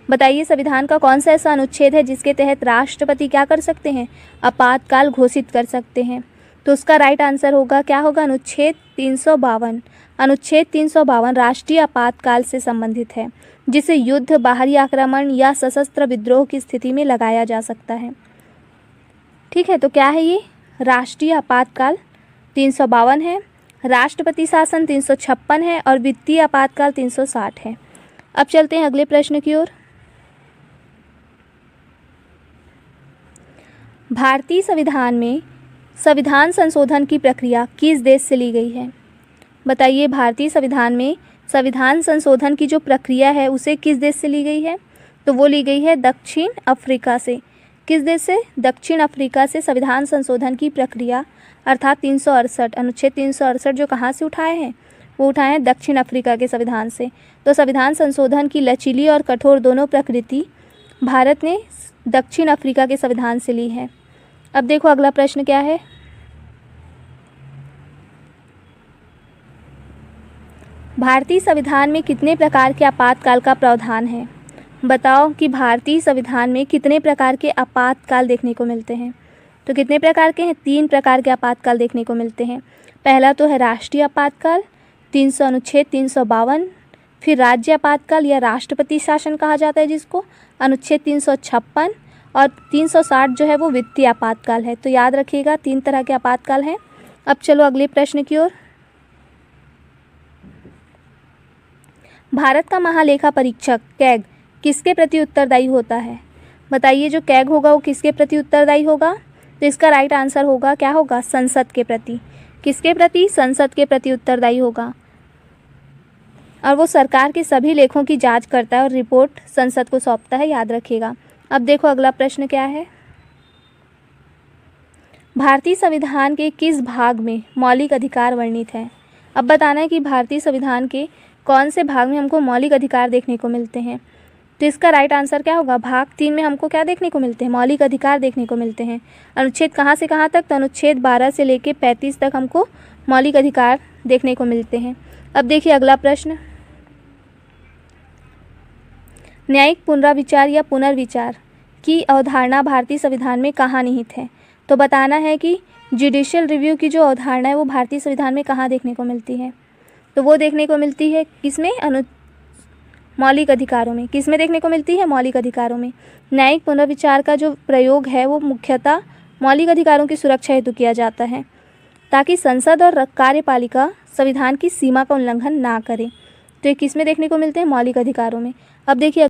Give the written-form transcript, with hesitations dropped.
बताइए संविधान का कौन सा ऐसा अनुच्छेद है जिसके तहत राष्ट्रपति क्या कर सकते हैं, आपातकाल घोषित कर सकते हैं। तो उसका राइट आंसर होगा, क्या होगा, अनुच्छेद 352। अनुच्छेद 352 राष्ट्रीय आपातकाल से संबंधित है, जिसे युद्ध, बाहरी आक्रमण या सशस्त्र विद्रोह की स्थिति में लगाया जा सकता है। ठीक है, तो क्या है ये, राष्ट्रीय आपातकाल 352 है, राष्ट्रपति शासन 356 है और वित्तीय आपातकाल 360 है। अब चलते हैं अगले प्रश्न की ओर। भारतीय संविधान में संविधान संशोधन की प्रक्रिया किस देश से ली गई है। बताइए, भारतीय संविधान में संविधान संशोधन की जो प्रक्रिया है उसे किस देश से ली गई है। तो वो ली गई है दक्षिण अफ्रीका से। किस देश से, दक्षिण अफ्रीका से संविधान संशोधन की प्रक्रिया अर्थात 368 अनुच्छेद 368 जो कहाँ से उठाए हैं, वो उठाए हैं दक्षिण अफ्रीका के संविधान से। तो संविधान संशोधन की लचीली और कठोर दोनों प्रकृति भारत ने दक्षिण अफ्रीका के संविधान से ली है। अब देखो अगला प्रश्न क्या है। भारतीय संविधान में कितने प्रकार के आपातकाल का प्रावधान है। बताओ कि भारतीय संविधान में कितने प्रकार के आपातकाल देखने को मिलते हैं। तो कितने प्रकार के हैं, 3 प्रकार के आपातकाल देखने को मिलते हैं। पहला तो है राष्ट्रीय आपातकाल, अनुच्छेद 352, फिर राज्य आपातकाल या राष्ट्रपति शासन कहा जाता है जिसको, अनुच्छेद 356, और 360 जो है वो वित्तीय आपातकाल है। तो याद रखिएगा 3 तरह के आपातकाल हैं। अब चलो अगले प्रश्न की ओर। भारत का महालेखा परीक्षक कैग किसके प्रति उत्तरदायी होता है। बताइए, जो कैग होगा वो किसके प्रति उत्तरदायी होगा। तो इसका राइट आंसर होगा, क्या होगा, संसद के प्रति। किसके प्रति, संसद के प्रति उत्तरदायी होगा। और वो सरकार के सभी लेखों की जांच करता है और रिपोर्ट संसद को सौंपता है, याद रखिएगा। अब देखो अगला प्रश्न क्या है। भारतीय संविधान के किस भाग में मौलिक अधिकार वर्णित है। अब बताना है कि भारतीय संविधान के कौन से भाग में हमको मौलिक अधिकार देखने को मिलते हैं। तो इसका राइट आंसर क्या होगा, भाग 3 में हमको क्या देखने को मिलते हैं, मौलिक अधिकार देखने को मिलते हैं। अनुच्छेद कहाँ से कहाँ तक, तो अनुच्छेद 12 से लेकर 35 तक हमको मौलिक अधिकार देखने को मिलते हैं। अब देखिए अगला प्रश्न। न्यायिक पुनर्विचार या पुनर्विचार की अवधारणा भारतीय संविधान में कहाँ निहित है। तो बताना है कि जुडिशियल रिव्यू की जो अवधारणा है वो भारतीय संविधान में कहाँ देखने को मिलती है। तो वो देखने को मिलती है किसमें, मौलिक अधिकारों में। किस में देखने को मिलती है, मौलिक अधिकारों में। न्यायिक पुनर्विचार का जो प्रयोग है वो मुख्यतः मौलिक अधिकारों की सुरक्षा हेतु किया जाता है, ताकि संसद और कार्यपालिका संविधान की सीमा का उल्लंघन ना करे। तो ये किस में देखने को मिलते हैं, मौलिक अधिकारों में। अब देखिए